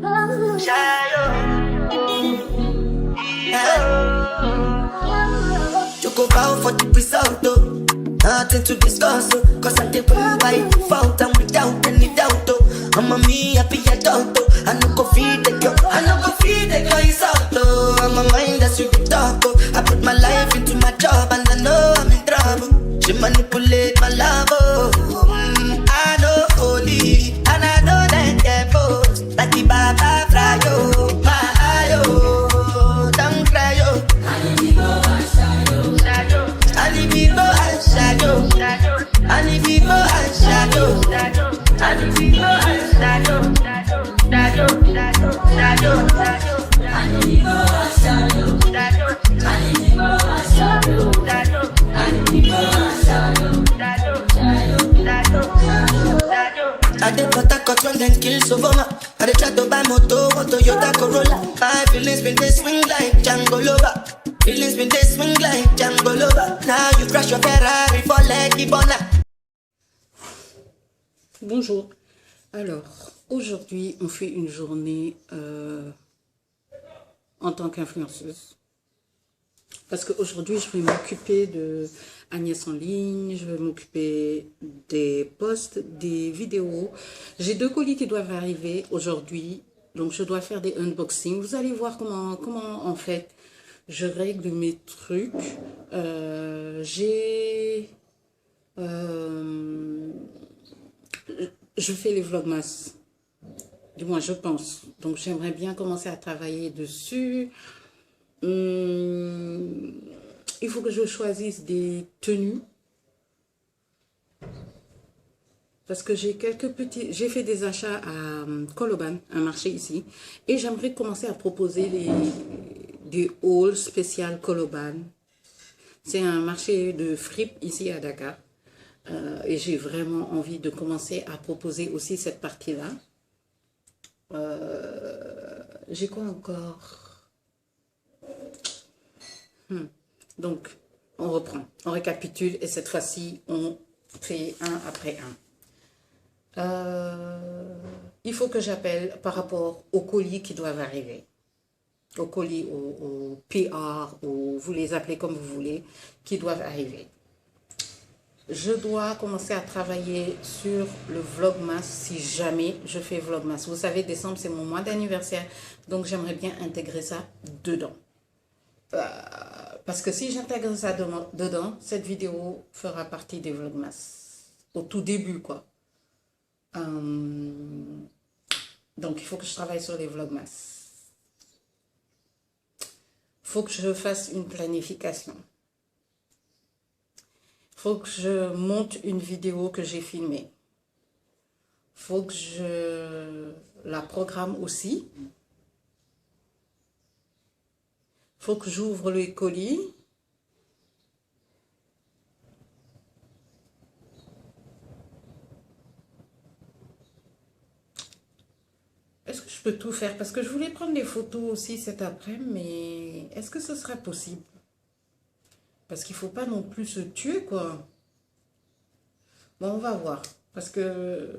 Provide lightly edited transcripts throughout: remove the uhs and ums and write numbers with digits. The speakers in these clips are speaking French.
You go bow for the result, though. Nothing to discuss, oh. Cause I did well by default and without any doubt, oh. I'm a me happy adult, oh. I no go feed the girl, I no go feed the girl, it's out, oh. I'm a mind that's you can talk, oh. I put my life into my job and I know I'm in trouble. She manipulate my love, oh. I know holy, and I know that devil. Like the Baba fry, oh. My eye, oh. Don't cry, oh. I need to go and shadow. I need to go and shadow. I need to go and shadow. I need to go and shadow. I need to go and shadow. I need to go and shadow. I did what I got when them kill Sovoma. I did try to buy moto, or Toyota Corolla. My feelings been they swing like Django Lover. Feelings been they swing like Django Lover. Now you crash your Ferrari for Lucky Bona. Bonjour. Alors, aujourd'hui, on fait une journée en tant qu'influenceuse. Parce qu'aujourd'hui, je vais m'occuper de Agnès en ligne, je vais m'occuper des posts, des vidéos. J'ai 2 colis qui doivent arriver aujourd'hui, donc je dois faire des unboxings. Vous allez voir comment en fait, je règle mes trucs. Je fais les vlogmas, du moins je pense. Donc j'aimerais bien commencer à travailler dessus. Il faut que je choisisse des tenues. Parce que j'ai j'ai fait des achats à Koloban, un marché ici. Et j'aimerais commencer à proposer des hauls spécial Koloban. C'est un marché de fripe ici à Dakar. Et j'ai vraiment envie de commencer à proposer aussi cette partie-là. J'ai quoi encore? Donc, on reprend, on récapitule et cette fois-ci, on fait un après un. Il faut que j'appelle par rapport aux colis qui doivent arriver. Aux colis, aux PR, vous les appelez comme vous voulez, qui doivent arriver. Je dois commencer à travailler sur le Vlogmas si jamais je fais Vlogmas. Vous savez, décembre, c'est mon mois d'anniversaire, donc j'aimerais bien intégrer ça dedans. Parce que si j'intègre ça dedans, cette vidéo fera partie des Vlogmas. Au tout début, quoi. Donc, il faut que je travaille sur les Vlogmas. Il faut que je fasse une planification. Il faut que je monte une vidéo que j'ai filmée. Il faut que je la programme aussi. Il faut que j'ouvre les colis. Est-ce que je peux tout faire? Parce que je voulais prendre des photos aussi cet après-midi, mais est-ce que ce sera possible? Parce qu'il ne faut pas non plus se tuer, quoi. Bon, on va voir. Parce que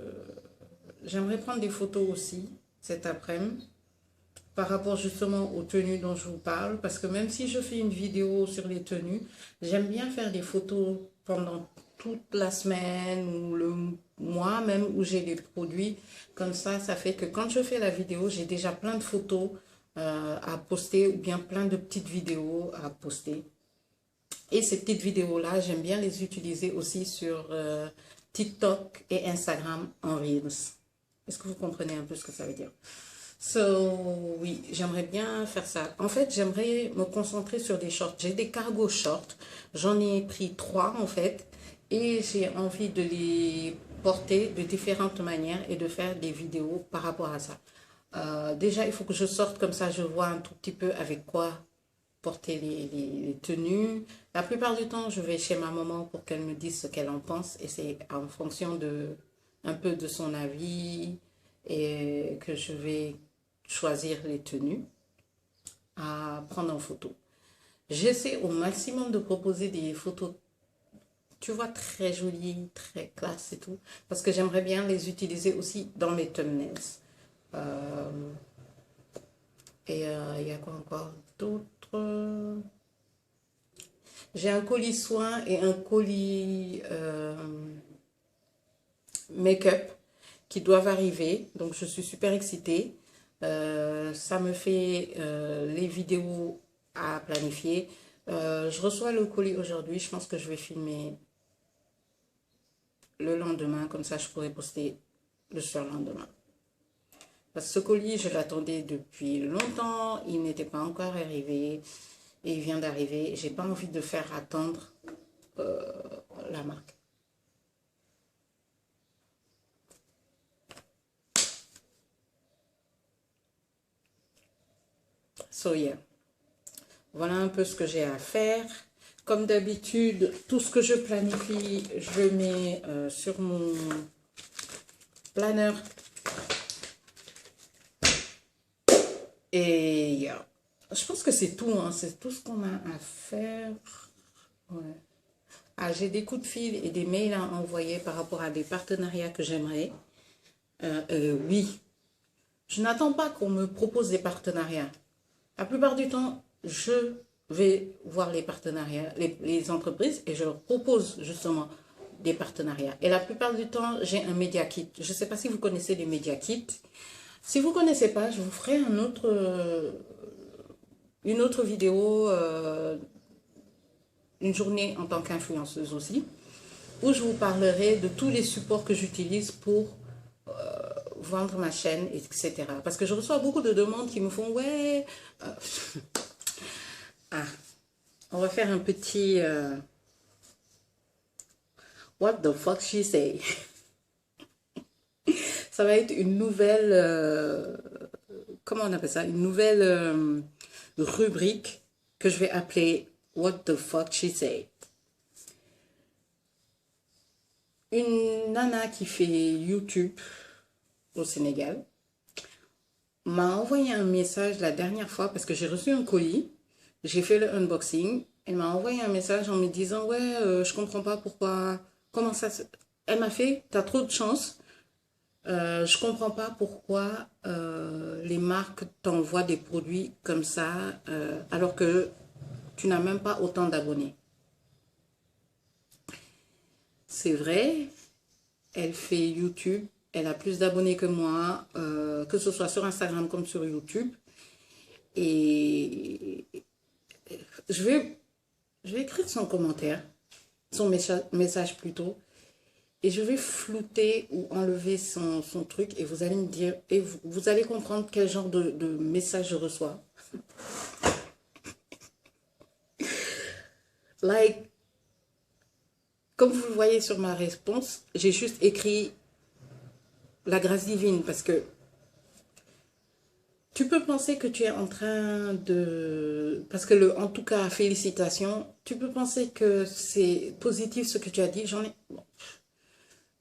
j'aimerais prendre des photos aussi cet après-midi. Par rapport justement aux tenues dont je vous parle. Parce que même si je fais une vidéo sur les tenues, j'aime bien faire des photos pendant toute la semaine ou le mois même où j'ai les produits. Comme ça fait que quand je fais la vidéo, j'ai déjà plein de photos à poster ou bien plein de petites vidéos à poster. Et ces petites vidéos-là, j'aime bien les utiliser aussi sur TikTok et Instagram en Reels. Est-ce que vous comprenez un peu ce que ça veut dire? Oui, j'aimerais bien faire ça. En fait, j'aimerais me concentrer sur des shorts. J'ai des cargo shorts. J'en ai pris 3 en fait. Et j'ai envie de les porter de différentes manières et de faire des vidéos par rapport à ça. Déjà, il faut que je sorte comme ça, je vois un tout petit peu avec quoi porter les tenues. La plupart du temps, je vais chez ma maman pour qu'elle me dise ce qu'elle en pense. Et c'est en fonction un peu de son avis et que je vais choisir les tenues à prendre en photo. J'essaie au maximum de proposer des photos, tu vois, très jolies, très classe et tout, parce que j'aimerais bien les utiliser aussi dans mes thumbnails. Et il y a quoi encore d'autre? J'ai un colis soin et un colis make-up qui doivent arriver. Donc, je suis super excitée. Ça me fait les vidéos à planifier. Je reçois le colis aujourd'hui. Je pense que je vais filmer le lendemain. Comme ça, je pourrai poster le surlendemain. Parce que ce colis, je l'attendais depuis longtemps. Il n'était pas encore arrivé. Et il vient d'arriver. J'ai pas envie de faire attendre la marque. So yeah. Voilà un peu ce que j'ai à faire. Comme d'habitude, tout ce que je planifie, je le mets sur mon planeur. Et yeah. Je pense que c'est tout, hein. C'est tout ce qu'on a à faire. Ouais. Ah, j'ai des coups de fil et des mails à envoyer par rapport à des partenariats que j'aimerais. Oui, je n'attends pas qu'on me propose des partenariats. La plupart du temps, je vais voir les partenariats, les entreprises et je leur propose justement des partenariats. Et la plupart du temps, j'ai un Media Kit. Je ne sais pas si vous connaissez les Media Kits. Si vous ne connaissez pas, je vous ferai une autre vidéo, une journée en tant qu'influenceuse aussi, où je vous parlerai de tous les supports que j'utilise pour vendre ma chaîne, etc. Parce que je reçois beaucoup de demandes qui me font, ouais, ah, on va faire un petit what the fuck she say. Ça va être une nouvelle, comment on appelle ça, une nouvelle rubrique que je vais appeler what the fuck she say. Une nana qui fait YouTube au Sénégal m'a envoyé un message la dernière fois parce que j'ai reçu un colis, j'ai fait le unboxing, elle m'a envoyé un message en me disant ouais je comprends pas pourquoi, comment ça se... Elle m'a fait, t'as trop de chance, je comprends pas pourquoi les marques t'envoient des produits comme ça alors que tu n'as même pas autant d'abonnés. C'est vrai, elle fait YouTube, elle a plus d'abonnés que moi, que ce soit sur Instagram comme sur YouTube. Et je vais écrire son commentaire, son message plutôt, et je vais flouter ou enlever son truc et vous allez me dire, et vous allez comprendre quel genre de message je reçois. Like, comme vous le voyez sur ma réponse, j'ai juste écrit la grâce divine parce que tu peux penser que tu es en train de... Parce que, en tout cas, félicitations, tu peux penser que c'est positif ce que tu as dit, j'en ai... Bon.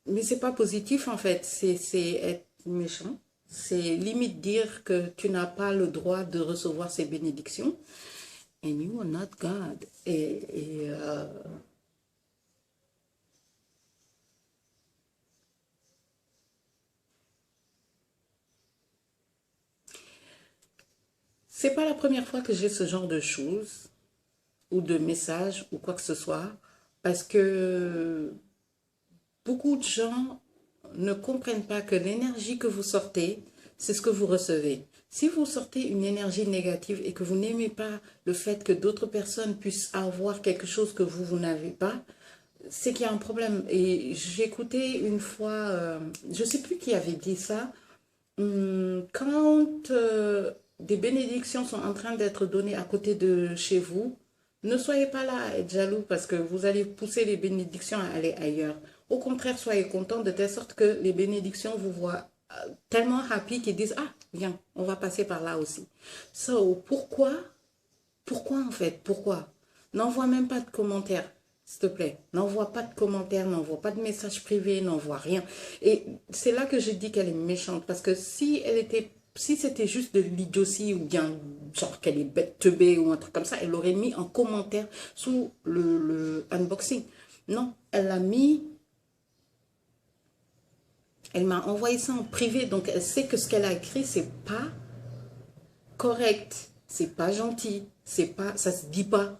Mais c'est pas positif en fait, c'est être méchant. C'est limite dire que tu n'as pas le droit de recevoir ces bénédictions. And you are not God. C'est pas la première fois que j'ai ce genre de choses ou de messages ou quoi que ce soit parce que beaucoup de gens ne comprennent pas que l'énergie que vous sortez, c'est ce que vous recevez. Si vous sortez une énergie négative et que vous n'aimez pas le fait que d'autres personnes puissent avoir quelque chose que vous n'avez pas, c'est qu'il y a un problème. Et j'ai écouté une fois, je ne sais plus qui avait dit ça, quand des bénédictions sont en train d'être données à côté de chez vous, ne soyez pas là à être jaloux parce que vous allez pousser les bénédictions à aller ailleurs. Au contraire, soyez contents de telle sorte que les bénédictions vous voient tellement happy qu'ils disent « Ah, viens, on va passer par là aussi. » So, pourquoi en fait? Pourquoi? N'envoie même pas de commentaires, s'il te plaît. N'envoie pas de commentaires, n'envoie pas de messages privés, n'envoie rien. Et c'est là que je dis qu'elle est méchante. Parce que si c'était juste de l'idiotie ou bien genre qu'elle est bête teubée ou un truc comme ça, elle l'aurait mis en commentaire sous le unboxing. Non, elle l'a mis... Elle m'a envoyé ça en privé, donc elle sait que ce qu'elle a écrit, c'est pas correct, c'est pas gentil, c'est pas, ça se dit pas.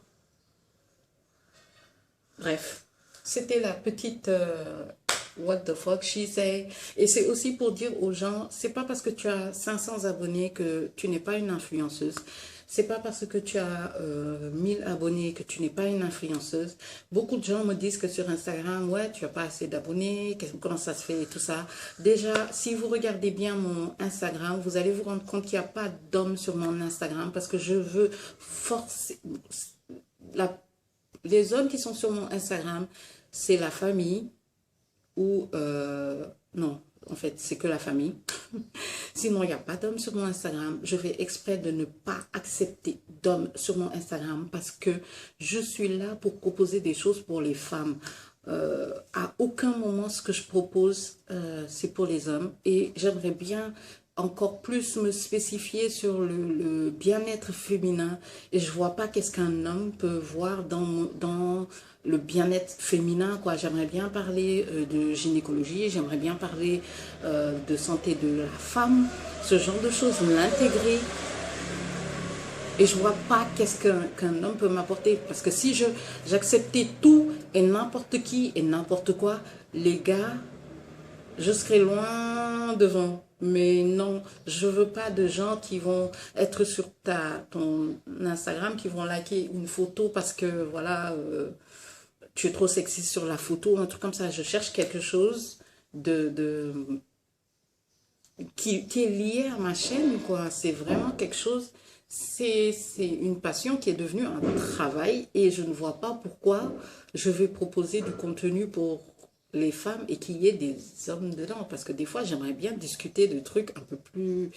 Bref, c'était la petite what the fuck she say. Et c'est aussi pour dire aux gens, c'est pas parce que tu as 500 abonnés que tu n'es pas une influenceuse. C'est pas parce que tu as 1000 abonnés que tu n'es pas une influenceuse. Beaucoup de gens me disent que sur Instagram, ouais, tu n'as pas assez d'abonnés, comment ça se fait et tout ça. Déjà, si vous regardez bien mon Instagram, vous allez vous rendre compte qu'il n'y a pas d'hommes sur mon Instagram parce que je veux forcer... les hommes qui sont sur mon Instagram, c'est la famille ou... non, en fait, c'est que la famille. Sinon, il n'y a pas d'hommes sur mon Instagram. Je fais exprès de ne pas accepter d'hommes sur mon Instagram parce que je suis là pour proposer des choses pour les femmes. À aucun moment, ce que je propose, c'est pour les hommes. Et j'aimerais bien encore plus me spécifier sur le bien-être féminin. Et je vois pas qu'est-ce qu'un homme peut voir dans le bien-être féminin, quoi. J'aimerais bien parler de gynécologie, j'aimerais bien parler de santé de la femme, ce genre de choses, l'intégrer. Et je vois pas qu'est-ce qu'un homme peut m'apporter. Parce que si j'acceptais tout et n'importe qui et n'importe quoi, les gars, je serais loin devant. Mais non, je veux pas de gens qui vont être sur ton Instagram, qui vont liker une photo parce que, voilà, tu es trop sexy sur la photo, un truc comme ça. Je cherche quelque chose qui est lié à ma chaîne, quoi. C'est vraiment quelque chose, c'est une passion qui est devenue un travail et je ne vois pas pourquoi je vais proposer du contenu pour les femmes et qu'il y ait des hommes dedans. Parce que des fois, j'aimerais bien discuter de trucs un peu plus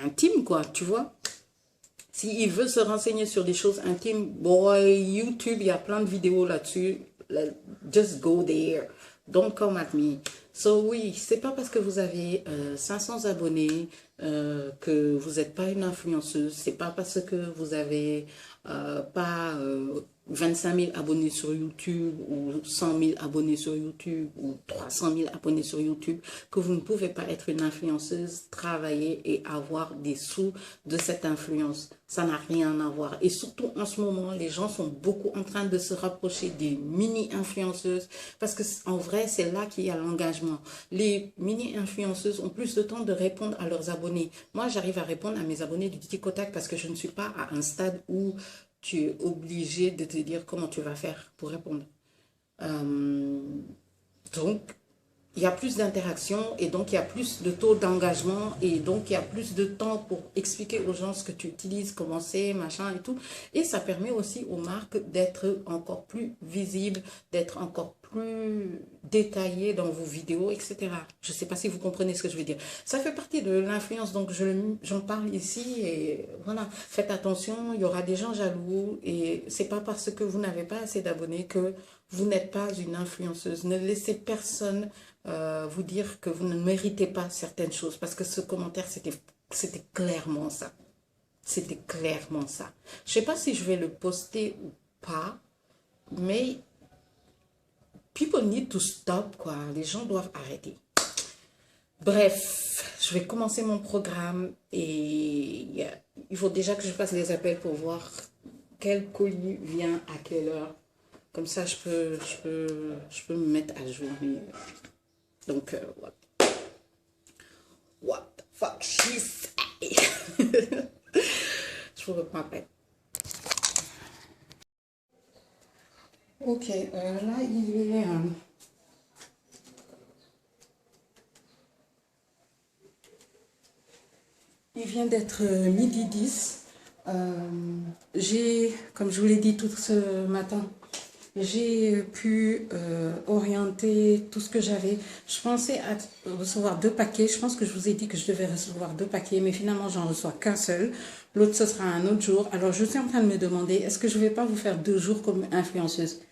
intimes, quoi, tu vois. S'il veut se renseigner sur des choses intimes, boy, YouTube, il y a plein de vidéos là-dessus. Just go there. Don't come at me. So oui, c'est pas parce que vous avez 500 abonnés que vous n'êtes pas une influenceuse. C'est pas parce que vous avez pas 25 000 abonnés sur YouTube ou 100 000 abonnés sur YouTube ou 300 000 abonnés sur YouTube que vous ne pouvez pas être une influenceuse, travailler et avoir des sous de cette influence. Ça n'a rien à voir. Et surtout en ce moment, les gens sont beaucoup en train de se rapprocher des mini-influenceuses parce que en vrai, c'est là qu'il y a l'engagement. Les mini-influenceuses ont plus de temps de répondre à leurs abonnés. Moi, j'arrive à répondre à mes abonnés du tic au tac parce que je ne suis pas à un stade où tu es obligé de te dire comment tu vas faire pour répondre. Donc, il y a plus d'interaction et donc il y a plus de taux d'engagement et donc il y a plus de temps pour expliquer aux gens ce que tu utilises, comment c'est, machin et tout. Et ça permet aussi aux marques d'être encore plus visibles, d'être encore plus détaillées dans vos vidéos, etc. Je ne sais pas si vous comprenez ce que je veux dire. Ça fait partie de l'influence, donc j'en parle ici et voilà. Faites attention, il y aura des gens jaloux et c'est pas parce que vous n'avez pas assez d'abonnés que vous n'êtes pas une influenceuse. Ne laissez personne vous dire que vous ne méritez pas certaines choses. Parce que ce commentaire, c'était clairement ça. C'était clairement ça. Je ne sais pas si je vais le poster ou pas. Mais people need to stop, quoi. Les gens doivent arrêter. Bref, je vais commencer mon programme. Et il faut déjà que je fasse les appels pour voir quel colis vient à quelle heure. Comme ça, je peux me mettre à jour. Donc, what the fuck she say? Je vous reprends après. Ok, là, il vient d'être midi 10. Comme je vous l'ai dit tout ce matin, j'ai pu orienter tout ce que j'avais. Je pensais à recevoir 2 paquets. Je pense que je vous ai dit que je devais recevoir 2 paquets, mais finalement, j'en reçois qu'un seul. L'autre, ce sera un autre jour. Alors, je suis en train de me demander, est-ce que je ne vais pas vous faire 2 jours comme influenceuse?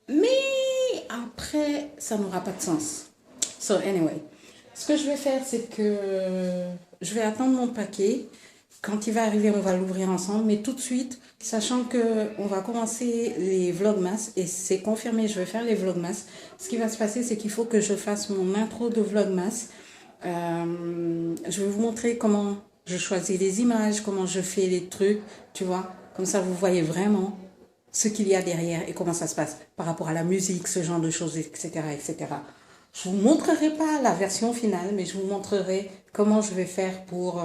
Mais après, ça n'aura pas de sens. So, anyway, ce que je vais faire, c'est que je vais attendre mon paquet. Quand il va arriver, on va l'ouvrir ensemble. Mais tout de suite, sachant qu'on va commencer les vlogmas, et c'est confirmé, je vais faire les vlogmas. Ce qui va se passer, c'est qu'il faut que je fasse mon intro de vlogmas. Je vais vous montrer comment je choisis les images, comment je fais les trucs, tu vois. Comme ça, vous voyez vraiment ce qu'il y a derrière et comment ça se passe par rapport à la musique, ce genre de choses, etc., etc. Je ne vous montrerai pas la version finale, mais je vous montrerai comment je vais faire pour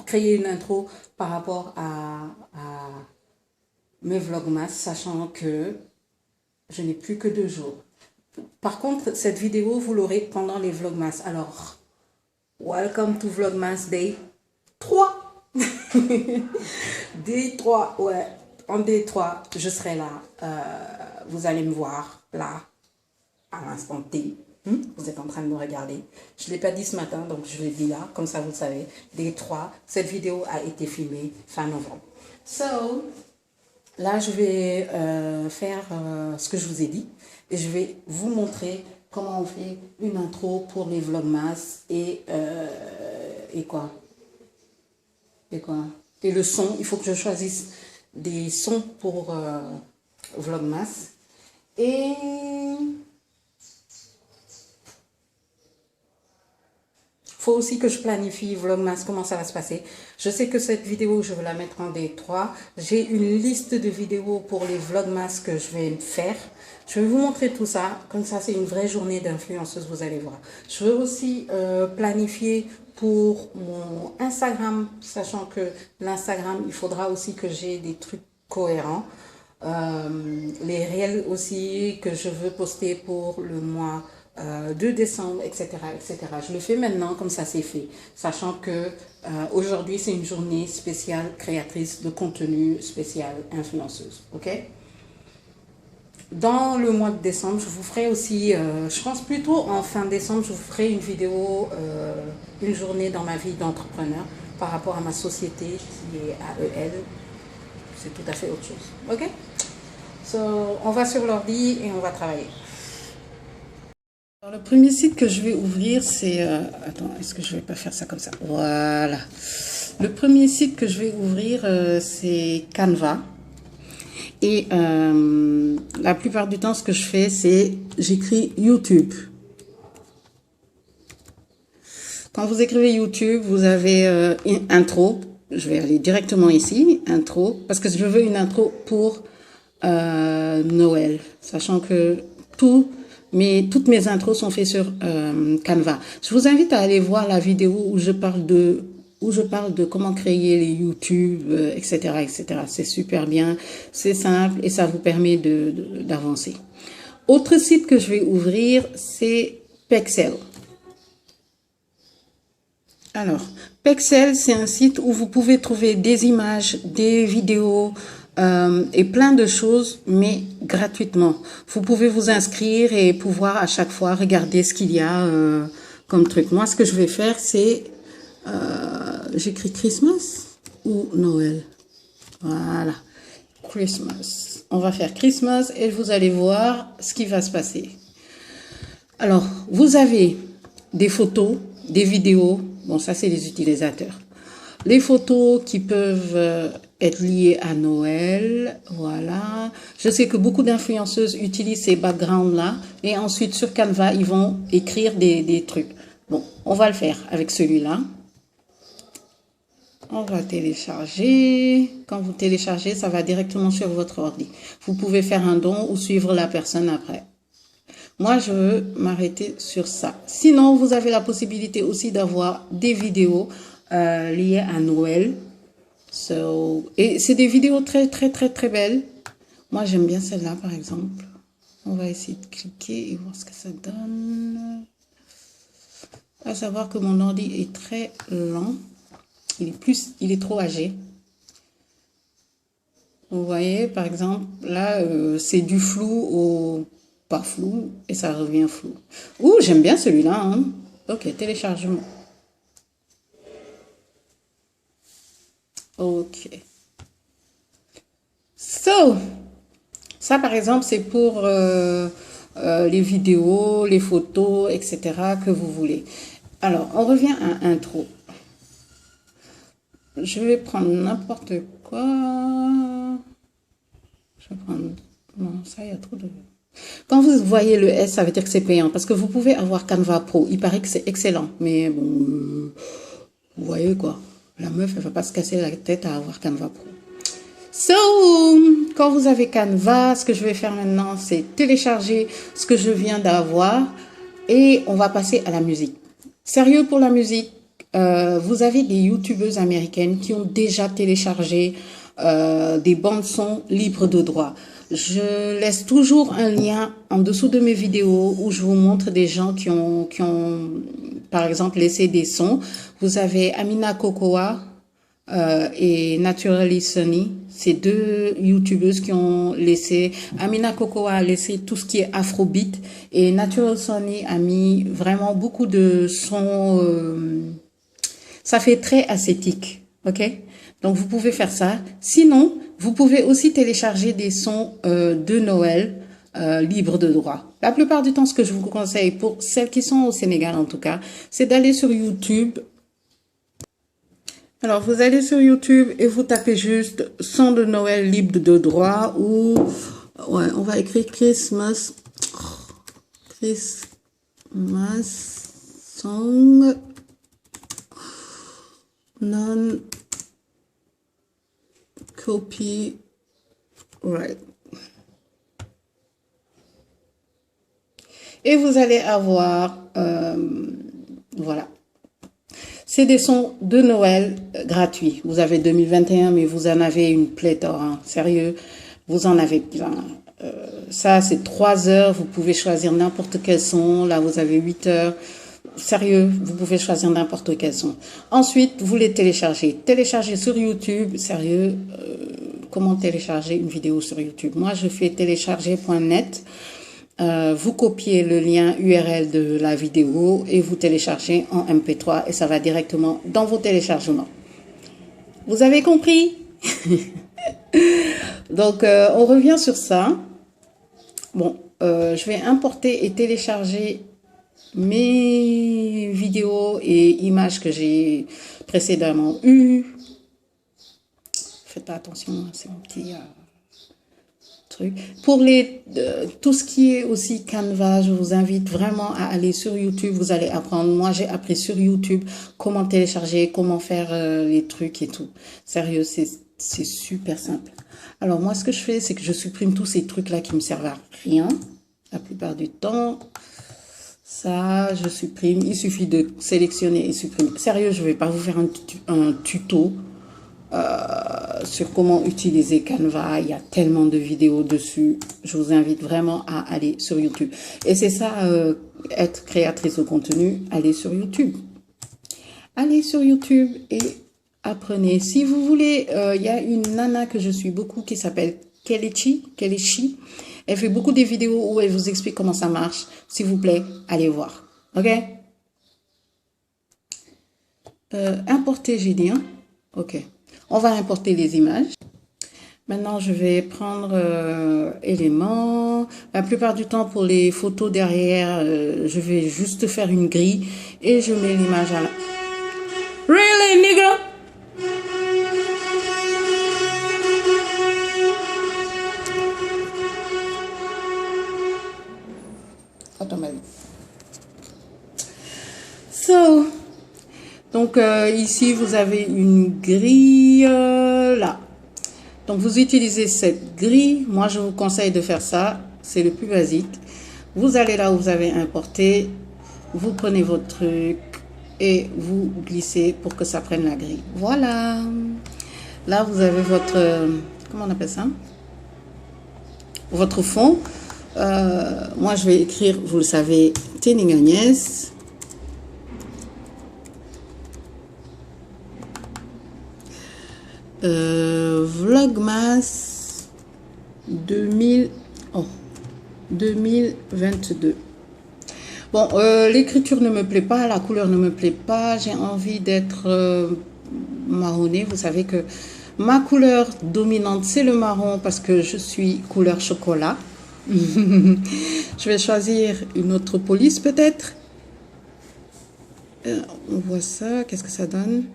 créer une intro par rapport à mes vlogmas, sachant que je n'ai plus que 2 jours. Par contre, cette vidéo, vous l'aurez pendant les vlogmas. Alors, welcome to Vlogmas Day 3. Day 3, ouais. En Day 3, je serai là. Vous allez me voir là, à l'instant T. Vous êtes en train de me regarder. Je ne l'ai pas dit ce matin, donc je le dis là, comme ça vous le savez. Day 3, cette vidéo a été filmée fin novembre. So, là, je vais faire ce que je vous ai dit. Et je vais vous montrer comment on fait une intro pour les vlogmas et quoi. Et le son, il faut que je choisisse des sons pour vlogmas. Et faut aussi que je planifie vlogmas, comment ça va se passer. Je sais que cette vidéo, je vais la mettre en D3. J'ai une liste de vidéos pour les vlogmas que je vais faire. Je vais vous montrer tout ça. Comme ça, c'est une vraie journée d'influenceuse, vous allez voir. Je veux aussi planifier pour mon Instagram, sachant que l'Instagram, il faudra aussi que j'ai des trucs cohérents. Les réels aussi que je veux poster pour le mois de décembre, etc., etc. Je le fais maintenant, comme ça c'est fait, sachant que aujourd'hui c'est une journée spéciale créatrice de contenu, spéciale influenceuse, ok? Dans le mois de décembre, je vous ferai aussi, je pense plutôt en fin décembre, je vous ferai une vidéo, une journée dans ma vie d'entrepreneur par rapport à ma société qui est AEL. C'est tout à fait autre chose, ok? So, on va sur l'ordi et on va travailler. Alors, le premier site que je vais ouvrir, c'est... attends, est-ce que je vais pas faire ça comme ça? Voilà. Le premier site que je vais ouvrir, c'est Canva. Et la plupart du temps, ce que je fais, c'est j'écris YouTube. Quand vous écrivez YouTube, vous avez une intro. Je vais aller directement ici, intro, parce que je veux une intro pour Noël, sachant que toutes mes intros sont faites sur Canva. Je vous invite à aller voir la vidéo où je parle de comment créer les YouTube, etc., etc. C'est super bien, c'est simple et ça vous permet d'avancer. Autre site que je vais ouvrir, c'est Pexel. Alors, Pexel, c'est un site où vous pouvez trouver des images, des vidéos et plein de choses, mais gratuitement. Vous pouvez vous inscrire et pouvoir à chaque fois regarder ce qu'il y a comme truc. Moi, ce que je vais faire, c'est... j'écris Christmas ou Noël. Voilà. Christmas. On va faire Christmas et vous allez voir ce qui va se passer. Alors, vous avez des photos, des vidéos. Bon, ça, c'est les utilisateurs. Les photos qui peuvent être liées à Noël. Voilà. Je sais que beaucoup d'influenceuses utilisent ces backgrounds-là. Et ensuite, sur Canva, ils vont écrire des trucs. Bon, on va le faire avec celui-là. On va télécharger. Quand vous téléchargez, ça va directement sur votre ordi. Vous pouvez faire un don ou suivre la personne après. Moi, je veux m'arrêter sur ça. Sinon, vous avez la possibilité aussi d'avoir des vidéos liées à Noël. Et c'est des vidéos très, très, très, très belles. Moi, j'aime bien celle-là, par exemple. On va essayer de cliquer et voir ce que ça donne. À savoir que mon ordi est très lent. Il est trop âgé. Vous voyez, par exemple, là, c'est du flou au pas flou et ça revient flou. Ouh, j'aime bien celui-là. Hein. Ok, téléchargement. Ok. So, ça, par exemple, c'est pour les vidéos, les photos, etc. que vous voulez. Alors, on revient à intro. Je vais prendre n'importe quoi. Je vais prendre... Non, ça, il y a trop de... Quand vous voyez le S, ça veut dire que c'est payant. Parce que vous pouvez avoir Canva Pro. Il paraît que c'est excellent. Mais bon, Vous voyez quoi? La meuf, elle va pas se casser la tête à avoir Canva Pro. So, quand vous avez Canva, ce que je vais faire maintenant, c'est télécharger ce que je viens d'avoir et on va passer à la musique. Sérieux pour la musique, vous avez des youtubeuses américaines qui ont déjà téléchargé des bandes son libres de droit. Je laisse toujours un lien en dessous de mes vidéos où je vous montre des gens qui ont par exemple, laissé des sons. Vous avez Amina Cocoa et Naturally Sunny. C'est deux youtubeuses qui ont laissé. Amina Cocoa a laissé tout ce qui est afrobeat et Natural Sunny a mis vraiment beaucoup de sons. Ça fait très ascétique, ok? Donc vous pouvez faire ça. Sinon, vous pouvez aussi télécharger des sons de Noël libres de droit. La plupart du temps, ce que je vous conseille pour celles qui sont au Sénégal en tout cas, c'est d'aller sur YouTube. Alors, vous allez sur YouTube et vous tapez juste son de Noël libre de droit ou ouais, on va écrire Christmas song non copyright. Et vous allez avoir voilà. C'est des sons de Noël gratuits. Vous avez 2021, mais vous en avez une pléthore. Hein. Sérieux, vous en avez plein. Ça, c'est 3 heures. Vous pouvez choisir n'importe quel son. Là, vous avez 8 heures. Sérieux, vous pouvez choisir n'importe quel son. Ensuite, vous les téléchargez. Téléchargez sur YouTube. Sérieux, comment télécharger une vidéo sur YouTube? Moi, je fais télécharger.net. Vous copiez le lien URL de la vidéo et vous téléchargez en MP3 et ça va directement dans vos téléchargements. Vous avez compris? Donc, on revient sur ça. Bon, je vais importer et télécharger mes vidéos et images que j'ai précédemment eues. Faites pas attention, c'est mon petit... Pour tout ce qui est aussi Canva, je vous invite vraiment à aller sur YouTube. Vous allez apprendre. Moi, j'ai appris sur YouTube comment télécharger, comment faire les trucs et tout. Sérieux, c'est super simple. Alors, moi, ce que je fais, c'est que je supprime tous ces trucs-là qui me servent à rien. La plupart du temps, ça, je supprime. Il suffit de sélectionner et supprimer. Sérieux, je ne vais pas vous faire un tuto sur comment utiliser Canva. Il y a tellement de vidéos dessus. Je vous invite vraiment à aller sur YouTube. Et c'est ça, être créatrice de contenu, allez sur YouTube. Allez sur YouTube et apprenez. Si vous voulez, il y a une nana que je suis beaucoup qui s'appelle Kelechi. Elle fait beaucoup de vidéos où elle vous explique comment ça marche. S'il vous plaît, allez voir. Ok? Importer, j'ai dit, hein? Ok. On va importer les images. Maintenant, je vais prendre éléments. La plupart du temps, pour les photos derrière, je vais juste faire une grille et je mets l'image à la... Really, nigga? Automatique. So... Donc, ici, vous avez une grille là. Donc, vous utilisez cette grille. Moi, je vous conseille de faire ça. C'est le plus basique. Vous allez là où vous avez importé. Vous prenez votre truc et vous glissez pour que ça prenne la grille. Voilà. Là, vous avez votre... comment on appelle ça? Votre fond. Moi, je vais écrire, vous le savez, Tening Agnès. Vlogmas 2022. Bon, l'écriture ne me plaît pas, la couleur ne me plaît pas. J'ai envie d'être marronné. Vous savez que ma couleur dominante, c'est le marron parce que je suis couleur chocolat. Je vais choisir une autre police peut-être. On voit ça. Qu'est-ce que ça donne?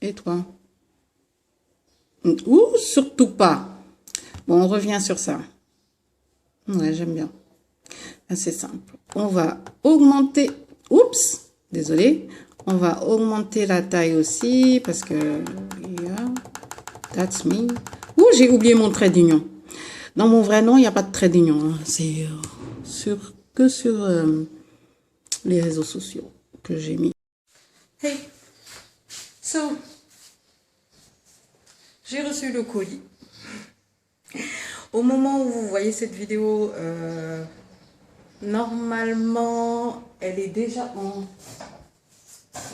Et toi? Ouh, surtout pas. Bon, on revient sur ça. Ouais, j'aime bien. C'est simple. On va augmenter. Oups, Désolée. On va augmenter la taille aussi parce que... Yeah, that's me. Ouh, j'ai oublié mon trait d'union. Dans mon vrai nom, il n'y a pas de trait d'union. Hein. C'est sur les réseaux sociaux que j'ai mis. Hey, so, j'ai reçu le colis. Au moment où vous voyez cette vidéo, normalement, elle est déjà en...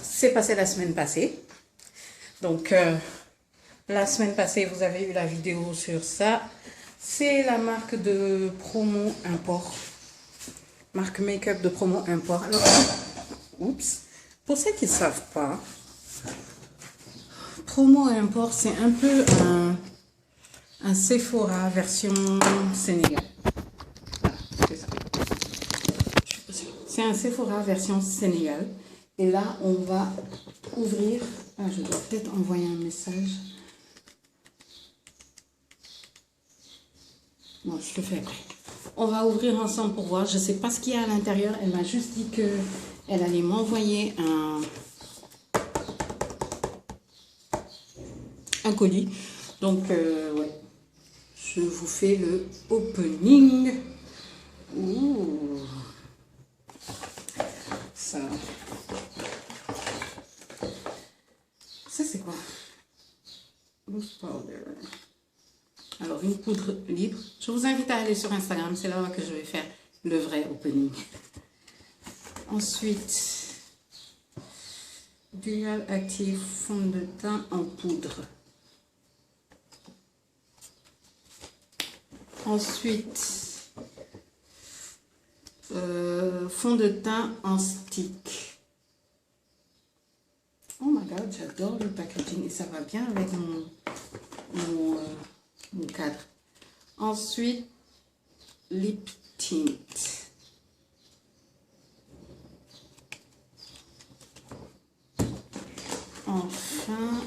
C'est passé la semaine passée. Donc, la semaine passée, vous avez eu la vidéo sur ça. C'est la marque de Promo Import. Marque make-up de Promo Import. Alors, oups. Pour ceux qui ne savent pas, Promo Import, c'est un peu un Sephora version Sénégal. Voilà, c'est ça. C'est un Sephora version Sénégal. Et là, on va ouvrir. Ah, je dois peut-être envoyer un message. Bon, je le fais après. On va ouvrir ensemble pour voir. Je ne sais pas ce qu'il y a à l'intérieur. Elle m'a juste dit qu'elle allait m'envoyer un colis. Donc, ouais. Je vous fais le opening. Ouh. Ça c'est quoi? Loose powder. Alors, une poudre libre. Je vous invite à aller sur Instagram. C'est là que je vais faire le vrai opening. Ensuite, Dual Active fond de teint en poudre. Ensuite, fond de teint en stick. Oh my god, j'adore le packaging et ça va bien avec mon cadre. Ensuite, lip tint. Enfin,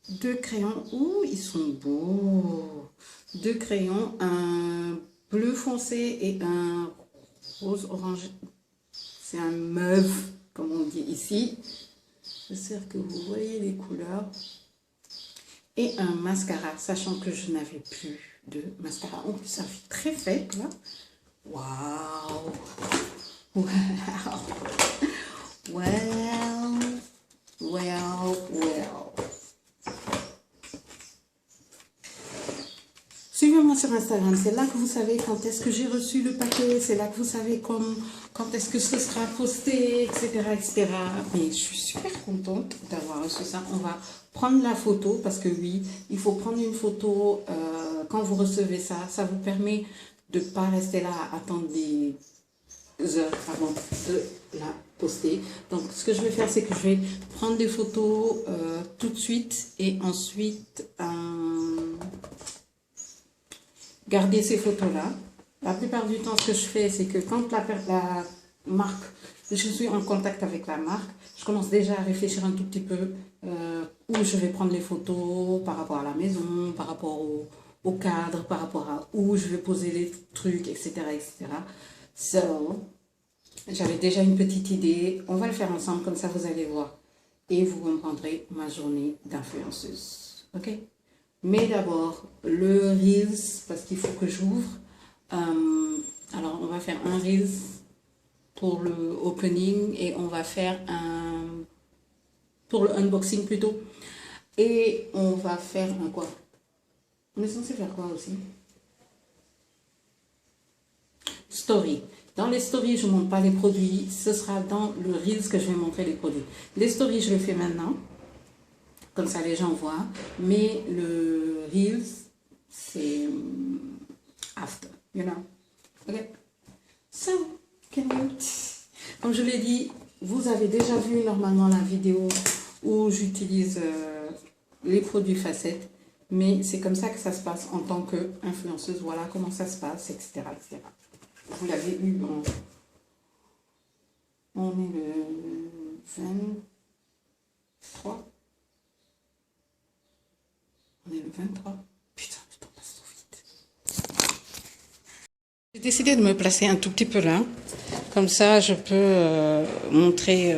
2 crayons. Ouh, ils sont beaux. 2 crayons, un bleu foncé et un rose orangé. C'est un mauve, comme on dit ici. J'espère que vous voyez les couleurs. Et un mascara, sachant que je n'avais plus de mascara. En plus, ça fait très faible, là. Waouh! Waouh! Waouh! Waouh! Waouh! Suivez-moi sur Instagram, c'est là que vous savez quand est-ce que j'ai reçu le paquet, c'est là que vous savez quand est-ce que ce sera posté, etc., etc. Mais je suis super contente d'avoir reçu ça. On va prendre la photo parce que oui, il faut prendre une photo quand vous recevez ça. Ça vous permet de ne pas rester là à attendre des heures avant de la poster. Donc, ce que je vais faire, c'est que je vais prendre des photos tout de suite et ensuite... garder ces photos-là. La plupart du temps, ce que je fais, c'est que quand la marque, je suis en contact avec la marque, je commence déjà à réfléchir un tout petit peu où je vais prendre les photos par rapport à la maison, par rapport au cadre, par rapport à où je vais poser les trucs, etc. etc. So, j'avais déjà une petite idée. On va le faire ensemble, comme ça vous allez voir. Et vous comprendrez ma journée d'influenceuse. Ok? Mais d'abord, le Reels, parce qu'il faut que j'ouvre. Alors, on va faire un Reels pour le opening et on va faire un... pour le unboxing plutôt. Et on va faire un quoi? On est censé faire quoi aussi? Story. Dans les stories, je ne montre pas les produits. Ce sera dans le Reels que je vais montrer les produits. Les stories, je le fais maintenant. Comme ça, les gens voient. Mais le Reels, c'est after, you know. Ok. So, can you... Comme je l'ai dit, vous avez déjà vu normalement la vidéo où j'utilise les produits facettes. Mais c'est comme ça que ça se passe en tant qu'influenceuse. Voilà comment ça se passe, etc. etc. Vous l'avez eu en... On est le 23. On est le 23. Putain, le temps passe trop vite. J'ai décidé de me placer un tout petit peu là. Comme ça, je peux montrer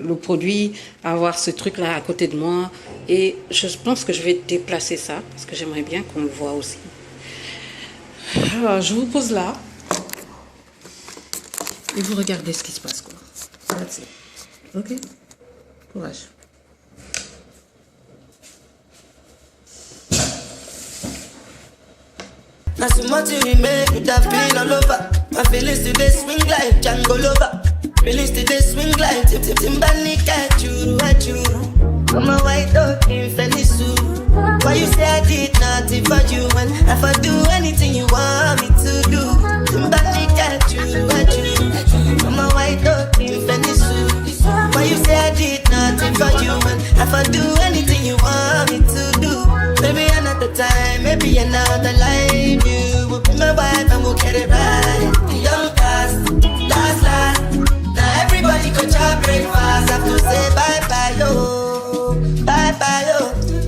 le produit, avoir ce truc-là à côté de moi. Et je pense que je vais déplacer ça, parce que j'aimerais bien qu'on le voit aussi. Alors, je vous pose là. Et vous regardez ce qui se passe, quoi. That's it. Ok? Courage. Now so much you make me that pain all over. My feelings today swing like Django Lover. Feelings today swing like Timberlake at you. I'm a white dog in Venice. Why you say I did nothing for you when if I do anything you want me to do? Timberlake at you. I'm a white dog in Venice. Why you say I did nothing for you when if I do anything you want me to do? Maybe another time, maybe another life. You will be my wife and we'll get it right. Young last. Now everybody go to breakfast. Have to say bye yo,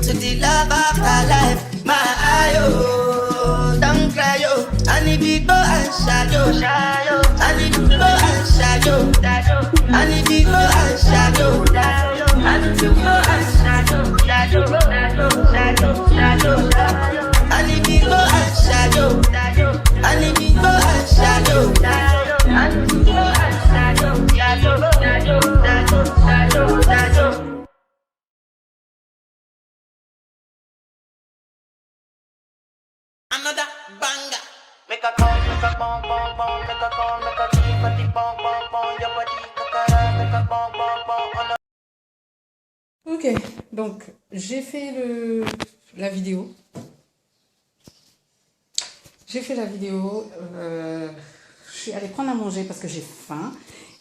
to the love of my life. My yo, don't cry yo. I need people and shadow. I need people and shadow. I need people and shadow. I need people and shadow. I need people and shadow. I need people and shadow. I need people and shadow. Another banger. Make a call, make a bong, bong, bong, make a call, make a tea, body, bong, bong, bong, your body, kakara, make a bong, bong, bong. Ok, donc j'ai fait la vidéo. Je suis allée prendre à manger parce que j'ai faim.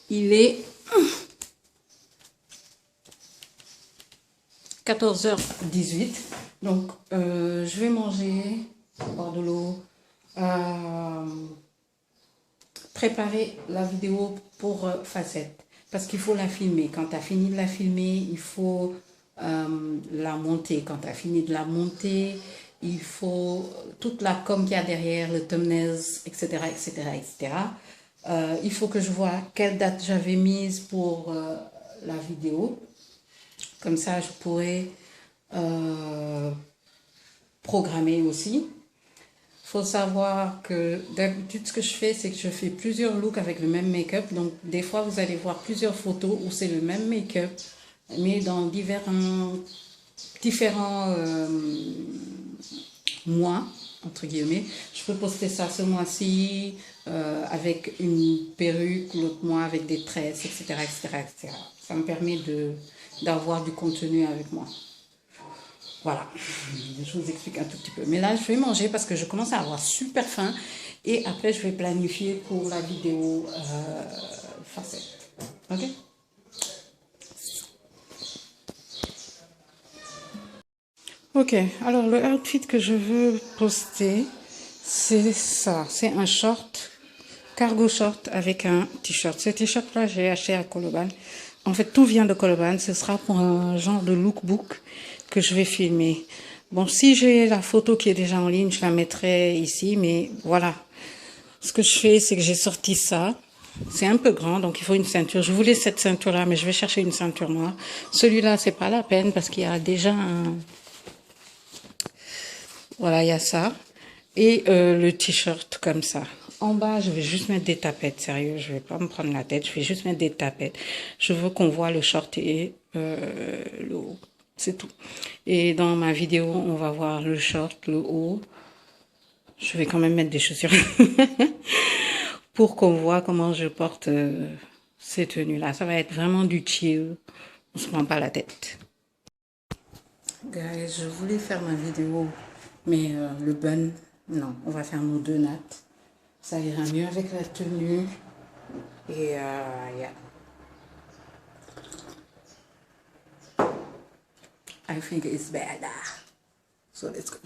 Il est 14h18. Donc je vais manger, boire de l'eau, préparer la vidéo pour Facette. Parce qu'il faut la filmer. Quand tu as fini de la filmer, il faut la monter. Quand tu as fini de la monter, il faut toute la com qu'il y a derrière, le thumbnails, etc. etc., etc. Il faut que je vois quelle date j'avais mise pour la vidéo. Comme ça, je pourrais programmer aussi. Il faut savoir que d'habitude, ce que je fais, c'est que je fais plusieurs looks avec le même make-up. Donc, des fois, vous allez voir plusieurs photos où c'est le même make-up, mais dans différents mois, entre guillemets. Je peux poster ça ce mois-ci avec une perruque, l'autre mois avec des tresses, etc., etc., etc. Ça me permet d'avoir du contenu avec moi. Voilà, je vous explique un tout petit peu. Mais là, je vais manger parce que je commence à avoir super faim. Et après, je vais planifier pour la vidéo Facette. Ok? Ok, alors le outfit que je veux poster, c'est ça. C'est un short, cargo short avec un t-shirt. Ce t-shirt-là, j'ai acheté à Colobane. En fait, tout vient de Colobane. Ce sera pour un genre de lookbook que je vais filmer. Bon, si j'ai la photo qui est déjà en ligne, je la mettrai ici, mais voilà. Ce que je fais, c'est que j'ai sorti ça. C'est un peu grand, donc il faut une ceinture. Je voulais cette ceinture-là, mais je vais chercher une ceinture noire. Celui-là, c'est pas la peine parce qu'il y a déjà un... Voilà, il y a ça. Et le t-shirt comme ça. En bas, je vais juste mettre des tapettes, sérieux. Je vais pas me prendre la tête, je vais juste mettre des tapettes. Je veux qu'on voit le short et le haut. C'est tout. Et dans ma vidéo, on va voir le short, le haut. Je vais quand même mettre des chaussures pour qu'on voit comment je porte ces tenues-là. Ça va être vraiment du chill. On se prend pas la tête. Guys, je voulais faire ma vidéo, mais le bun, non. On va faire nos deux nattes. Ça ira mieux avec la tenue. Et yeah. I think it's better. So let's go.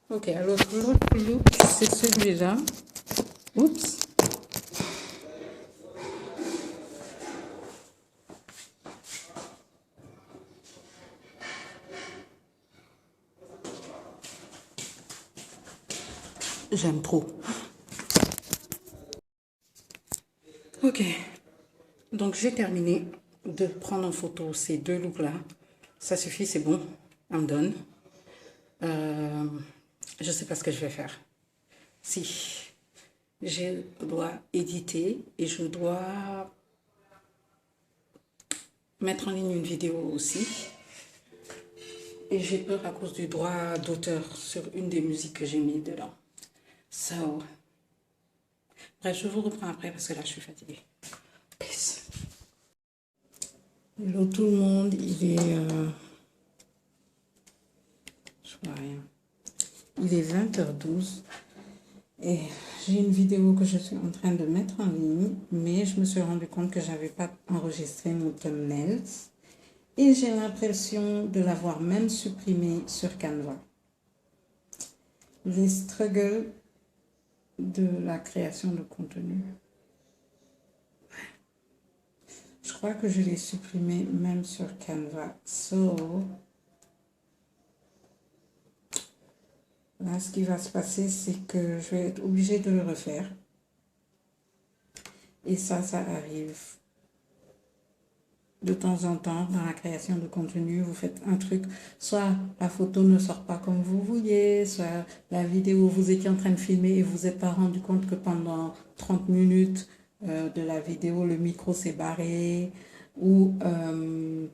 Ok, alors l'autre look, c'est celui-là. Oups. J'aime trop. Donc, j'ai terminé de prendre en photo ces deux looks-là. Ça suffit, c'est bon. I'm done. Je ne sais pas ce que je vais faire. Si je dois éditer et je dois mettre en ligne une vidéo aussi. Et j'ai peur à cause du droit d'auteur sur une des musiques que j'ai mis dedans. So, bref, je vous reprends après parce que là, je suis fatiguée. Peace. Hello tout le monde, il est... je vois rien. Il est 20h12 et j'ai une vidéo que je suis en train de mettre en ligne, mais je me suis rendu compte que je n'avais pas enregistré mon thumbnail et j'ai l'impression de l'avoir même supprimé sur Canva. Les struggles de la création de contenu. Je crois que je l'ai supprimé même sur Canva. So, là, ce qui va se passer, c'est que je vais être obligée de le refaire. Et ça arrive. De temps en temps, dans la création de contenu, vous faites un truc, soit la photo ne sort pas comme vous vouliez, soit la vidéo, vous étiez en train de filmer et vous n'êtes pas rendu compte que pendant 30 minutes de la vidéo, le micro s'est barré, ou, je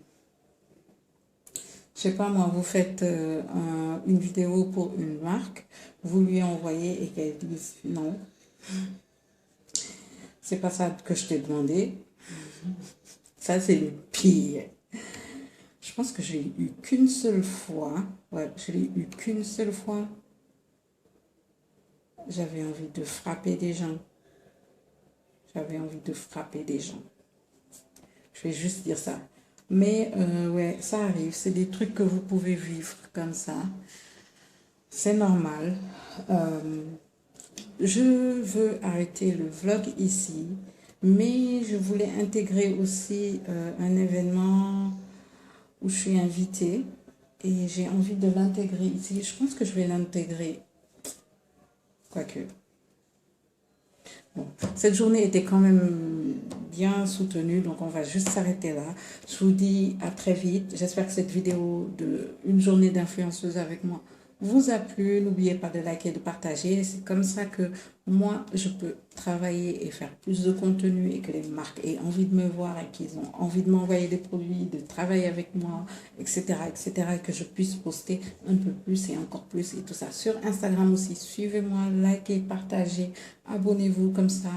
sais pas moi, vous faites une vidéo pour une marque, vous lui envoyez et qu'elle dise non, c'est pas ça que je t'ai demandé. Ça, c'est le pire. Je pense que j'ai eu qu'une seule fois. Ouais, je l'ai eu qu'une seule fois. J'avais envie de frapper des gens. J'avais envie de frapper des gens. Je vais juste dire ça. Mais, ouais, ça arrive. C'est des trucs que vous pouvez vivre comme ça. C'est normal. Je veux arrêter le vlog ici. Mais je voulais intégrer aussi un événement où je suis invitée et j'ai envie de l'intégrer ici. Je pense que je vais l'intégrer. Quoique. Bon, cette journée était quand même bien soutenue, donc on va juste s'arrêter là. Je vous dis à très vite. J'espère que cette vidéo de une journée d'influenceuse avec moi vous a plu. N'oubliez pas de liker et de partager. C'est comme ça que moi, je peux travailler et faire plus de contenu et que les marques aient envie de me voir et qu'ils ont envie de m'envoyer des produits, de travailler avec moi, etc., etc. Et que je puisse poster un peu plus et encore plus et tout ça. Sur Instagram aussi, suivez-moi, likez, partagez, abonnez-vous. Comme ça,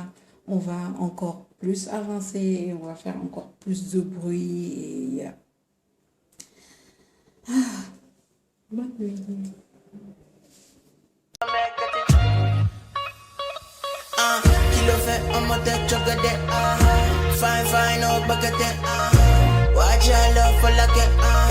on va encore plus avancer et on va faire encore plus de bruit. Et bonne nuit. Kilo fait un moteur chocolat. Fine, fine, oh, baguette. Watch your love for like it.